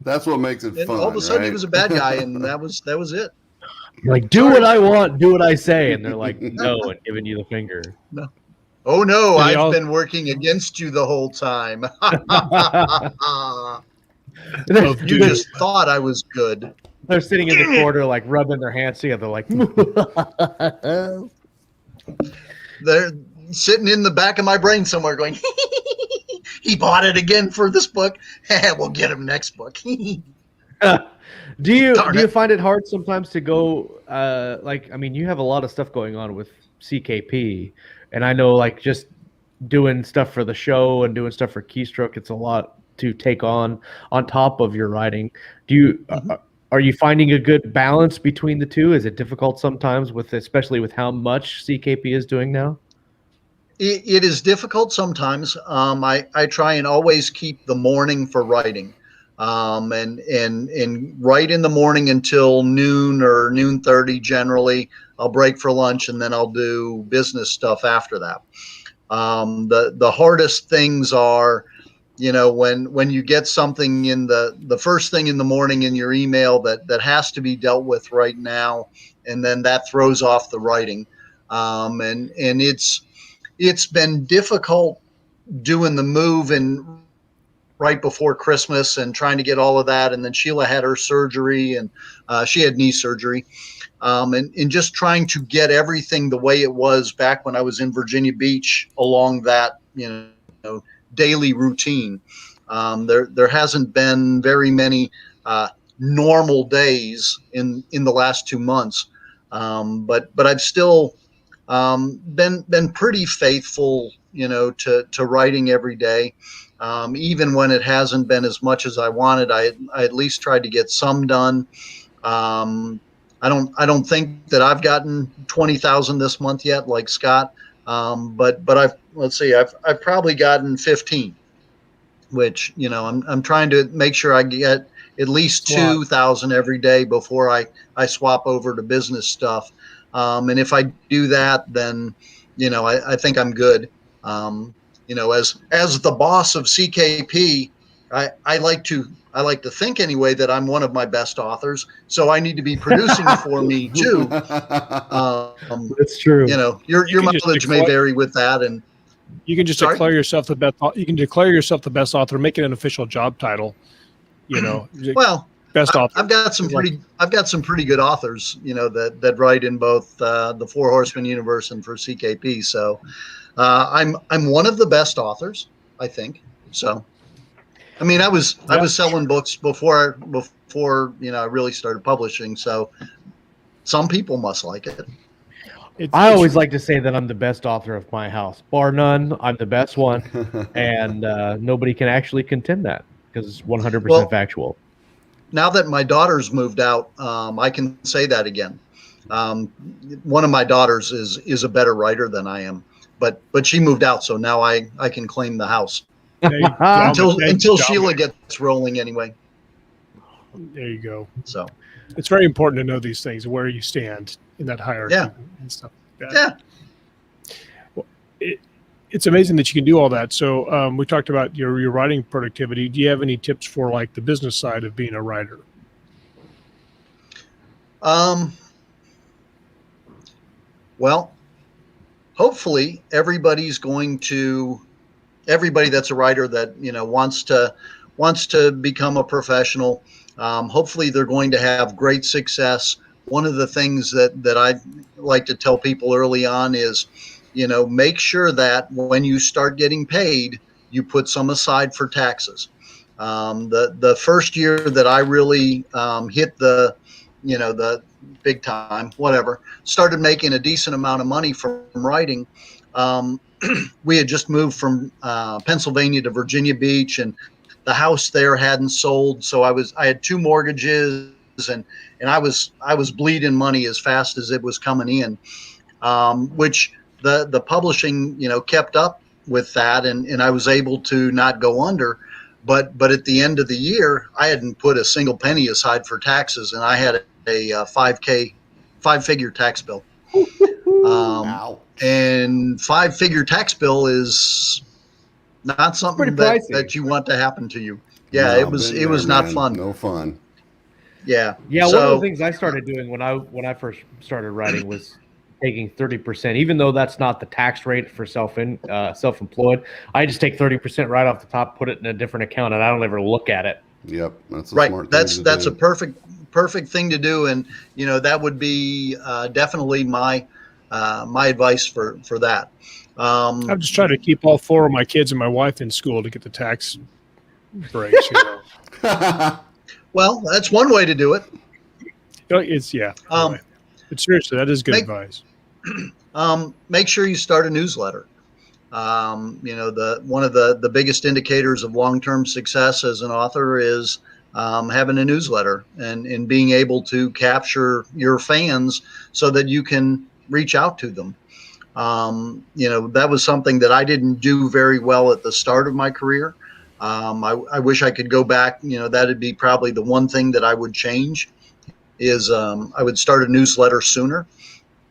That's what makes it And fun. all of a sudden right? he was a bad guy, and that was it. Like, do what I want, do what I say. And they're like, no, and giving you the finger. No. Oh, no, Did he I've been working against you the whole time. You just thought I was good. They're sitting in the corner, like rubbing their hands together, like. They're sitting in the back of my brain somewhere going, he bought it again for this book. We'll get him next book. Do you find it hard sometimes to go, like, I mean, you have a lot of stuff going on with CKP, and I know, like, just doing stuff for the show and doing stuff for Keystroke, it's a lot to take on top of your writing. Do you are you finding a good balance between the two? Is it difficult sometimes, especially with how much CKP is doing now? It is difficult sometimes. I try and always keep the morning for writing, and write in the morning until noon or noon 30 generally. I'll break for lunch, and then I'll do business stuff after that. The hardest things are, you know, when you get something in the first thing in the morning in your email that has to be dealt with right now, and then that throws off the writing. And it's been difficult doing the move and right before Christmas and trying to get all of that. And then Sheila had her surgery, and she had knee surgery. And just trying to get everything the way it was back when I was in Virginia Beach along that, you know, daily routine. There hasn't been very many normal days in the last 2 months, but I've still been pretty faithful, to writing every day. Even when it hasn't been as much as I wanted, I at least tried to get some done. I don't think that I've gotten 20,000 this month yet, like Scott. But I've probably gotten 15, which, I'm trying to make sure I get at least 2,000 every day before I swap over to business stuff. And if I do that, then, I think I'm good. As the boss of CKP, I like to think anyway that I'm one of my best authors. So I need to be producing for me too. That's true. Your mileage may vary with that, and you can just declare yourself the best. You can declare yourself the best author. Make it an official job title. Well, best author. I've got some pretty good authors, that write in both the Four Horseman Universe and for CKP. So I'm one of the best authors, I think. So, I mean, I was selling books before I really started publishing. So some people must like it. I always like to say that I'm the best author of my house, bar none. I'm the best one, and nobody can actually contend that because it's 100% factual. Now that my daughter's moved out, I can say that again. One of my daughters is a better writer than I am, but she moved out, so now I can claim the house until Sheila gets rolling anyway. There you go. So it's very important to know these things, where you stand in that hierarchy and stuff like that. Yeah. Well, it's amazing that you can do all that. So we talked about your writing productivity. Do you have any tips for like the business side of being a writer? Well, hopefully everybody that's a writer that, wants to become a professional. Hopefully they're going to have great success. One of the things that I like to tell people early on is, make sure that when you start getting paid, you put some aside for taxes. The first year that I really hit the big time, started making a decent amount of money from writing. We had just moved from Pennsylvania to Virginia Beach, and the house there hadn't sold. So I had 2 mortgages, and I was bleeding money as fast as it was coming in, which the publishing, kept up with that, and I was able to not go under. But at the end of the year, I hadn't put a single penny aside for taxes, and I had a 5-figure tax bill. And 5-figure tax bill is not something that you want to happen to you. Yeah, no, it was not fun. No fun. Yeah. Yeah. One of the things I started doing when I first started writing was taking 30%, even though that's not the tax rate for self-employed. I just take 30% right off the top, put it in a different account, and I don't ever look at it. Yep, that's a right. Smart thing to that's do. a perfect thing to do, and that would be definitely my advice for that. I'm just trying to keep all 4 of my kids and my wife in school to get the tax breaks. Well, that's one way to do it. It's anyway. But seriously, that is good advice. Make sure you start a newsletter. One of the biggest indicators of long-term success as an author is having a newsletter and being able to capture your fans so that you can reach out to them. That was something that I didn't do very well at the start of my career. I wish I could go back. That'd be probably the one thing that I would change is I would start a newsletter sooner.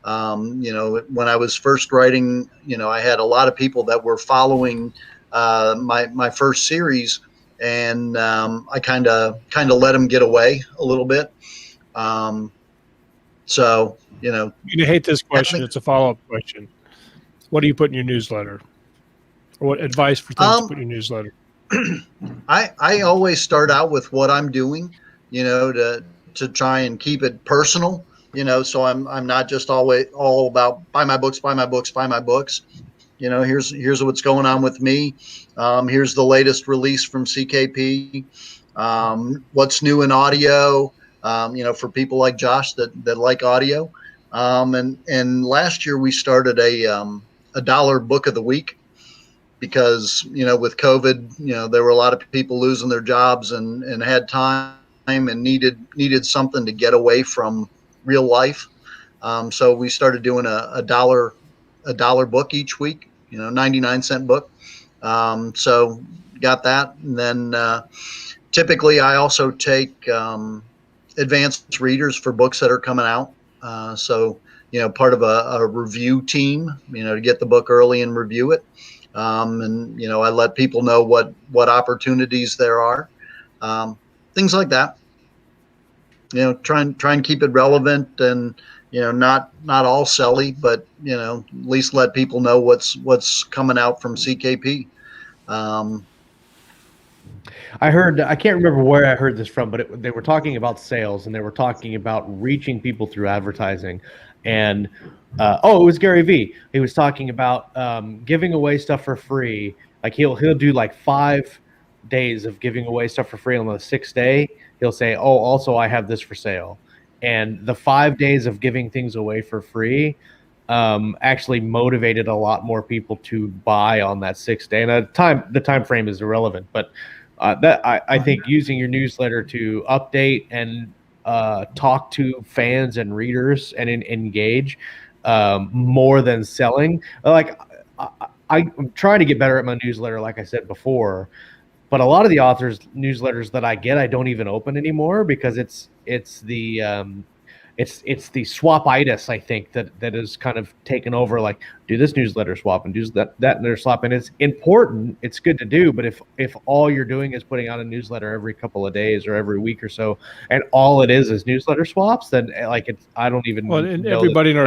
When I was first writing, I had a lot of people that were following my first series, and I kind of let them get away a little bit. So, You're gonna hate this question. It's a follow-up question. What do you put in your newsletter? Or what advice for things to put in your newsletter? I always start out with what I'm doing, to try and keep it personal, so I'm not just always all about buy my books. here's what's going on with me. Here's the latest release from CKP. What's new in audio, for people like Josh that like audio. And last year we started a dollar book of the week because, with COVID, there were a lot of people losing their jobs and had time and needed something to get away from real life. So we started doing a dollar book each week, 99-cent book. So got that. And then typically I also take advanced readers for books that are coming out. So, part of a review team, to get the book early and review it. And, I let people know what opportunities there are. Things like that. Try and keep it relevant and, not all selly, but, at least let people know what's coming out from CKP. I can't remember where I heard this from, but they were talking about sales and they were talking about reaching people through advertising. And it was Gary Vee. He was talking about giving away stuff for free. Like he'll do like 5 days of giving away stuff for free. On the 6th day, he'll say, "Oh, also I have this for sale." And the 5 days of giving things away for free actually motivated a lot more people to buy on that 6th day. And the time frame is irrelevant, but I think using your newsletter to update and talk to fans and readers and engage more than selling. Like I'm trying to get better at my newsletter, like I said before, but a lot of the authors' newsletters that I get, I don't even open anymore because it's the swap-itis, I think, that is kind of taken over. Like, do this newsletter swap and do that newsletter swap, and it's important. It's good to do, but if all you're doing is putting out a newsletter every couple of days or every week or so, and all it is newsletter swaps, then I don't even. Well, and everybody in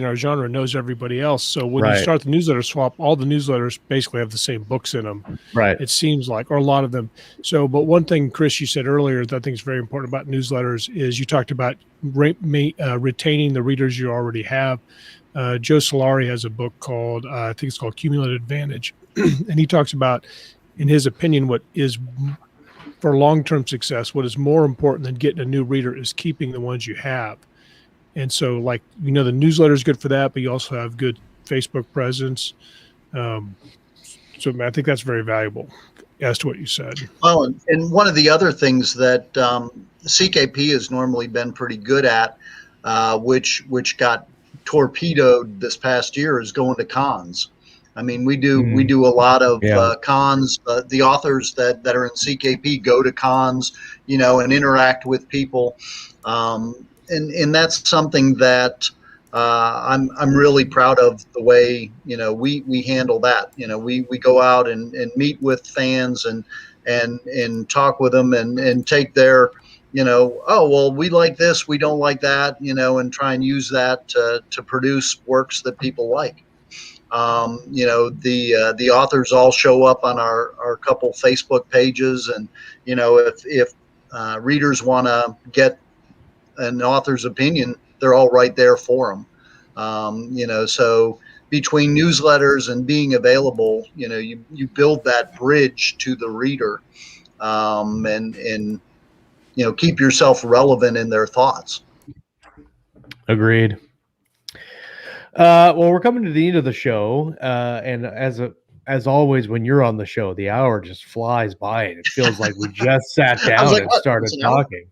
our genre knows everybody else. So when you start the newsletter swap, all the newsletters basically have the same books in them. Right. It seems like, or a lot of them. So, but one thing, Chris, you said earlier that I think is very important about newsletters is you talked about retaining the readers you already have. Joe Solari has a book called, I think it's called Cumulative Advantage. And he talks about, in his opinion, what is for long-term success, what is more important than getting a new reader is keeping the ones you have. And so, the newsletter is good for that, but you also have good Facebook presence. So I think that's very valuable as to what you said. Well, and one of the other things that CKP has normally been pretty good at, which got torpedoed this past year, is going to cons. I mean, we do a lot of cons. The authors that are in CKP go to cons, and interact with people. And that's something that I'm really proud of the way, we handle that. We go out and meet with fans and talk with them and take their, oh, well, we like this, we don't like that, and try and use that to produce works that people like. The authors all show up on our couple Facebook pages, and if readers want to get an author's opinion, they're all right there for them. So between newsletters and being available, you build that bridge to the reader, and keep yourself relevant in their thoughts. Agreed. Well, we're coming to the end of the show, and as always, when you're on the show, the hour just flies by, and it feels like we just sat down and started talking.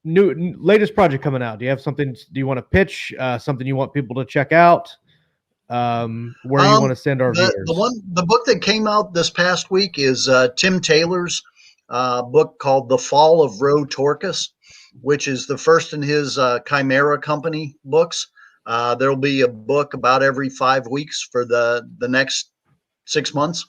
New latest project coming out. Do you have something? Do you want to pitch something you want people to check out? Where you want to send our viewers? The book that came out this past week is Tim Taylor's book called The Fall of Rho-Torkis, which is the first in his Chimera company books. There'll be a book about every 5 weeks for the next 6 months.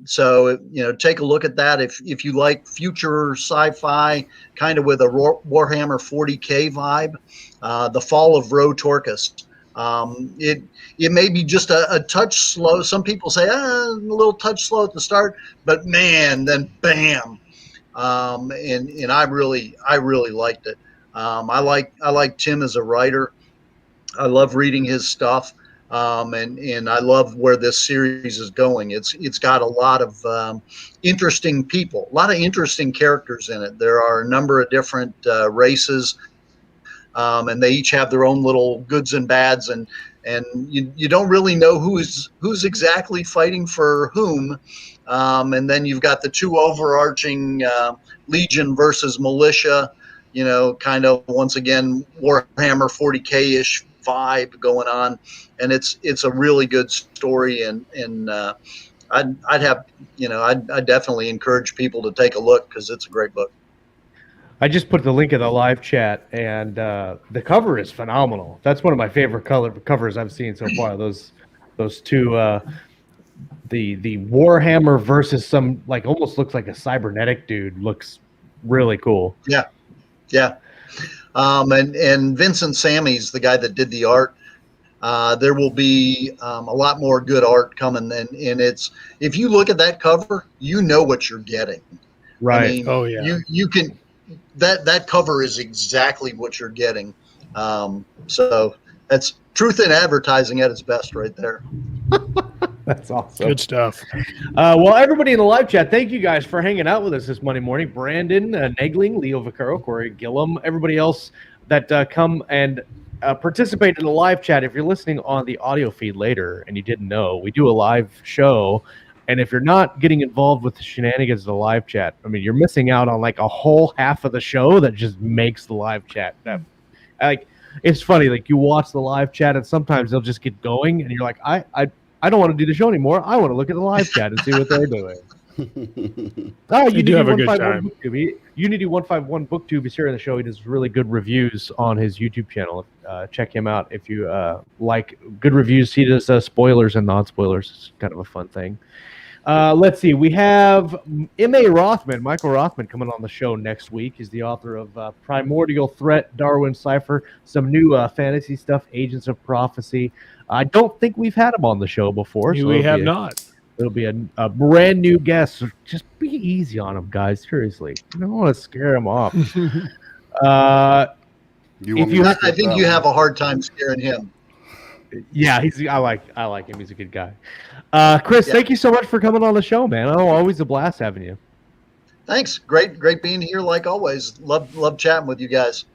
So take a look at that if you like future sci-fi, kind of with a Warhammer 40K vibe. The Fall of Rho-Torkis. It may be just a touch slow. Some people say a little touch slow at the start, but man, then bam. And I really liked it. I like Tim as a writer. I love reading his stuff. And I love where this series is going. It's got a lot of interesting people, a lot of interesting characters in it. There are a number of different races, and they each have their own little goods and bads, and you don't really know who's exactly fighting for whom. And then you've got the two overarching Legion versus Militia, kind of once again Warhammer 40K-ish vibe going on, and it's a really good story, and I'd definitely encourage people to take a look because it's a great book. I just put the link in the live chat, and the cover is phenomenal. That's one of my favorite covers I've seen so far. Those two, the Warhammer versus some almost looks like a cybernetic dude, looks really cool. Yeah. And Vincent Sammy's the guy that did the art. There will be a lot more good art coming, and it's, if you look at that cover, you know what you're getting. Right. I mean, oh yeah. You can that cover is exactly what you're getting. So that's truth in advertising at its best, right there. That's awesome. Good stuff. Well, everybody in the live chat, thank you guys for hanging out with us this Monday morning. Brandon, Nagling, Leo Vaccaro, Corey Gillum, everybody else that come and participate in the live chat. If you're listening on the audio feed later and you didn't know, we do a live show. And if you're not getting involved with the shenanigans of the live chat, I mean, you're missing out on a whole half of the show that just makes the live chat. It's funny, you watch the live chat and sometimes they'll just get going and you're like, I don't want to do the show anymore. I want to look at the live chat and see what they're doing. You do have a good time. Unity 151 Booktube is here on the show. He does really good reviews on his YouTube channel. Check him out if you like good reviews. He does spoilers and non-spoilers. It's kind of a fun thing. Let's see. We have Michael Rothman, coming on the show next week. He's the author of Primordial Threat, Darwin Cipher, some new fantasy stuff, Agents of Prophecy. I don't think we've had him on the show before. So we have not. It'll be a brand new guest. So just be easy on him, guys. Seriously, you don't want to scare him off. I think you have a hard time scaring him. Yeah, I like him. He's a good guy. Chris, thank you so much for coming on the show, man. Oh, always a blast having you. Thanks. Great being here like always. Love chatting with you guys.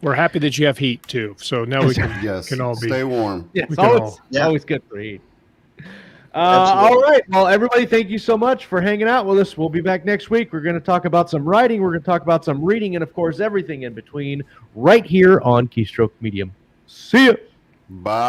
We're happy that you have heat too. So now we can all stay warm. Yeah, it's always good for heat. All right. Well, everybody, thank you so much for hanging out with us. We'll be back next week. We're going to talk about some writing. We're going to talk about some reading, and of course, everything in between right here on Keystroke Medium. See ya. Bye.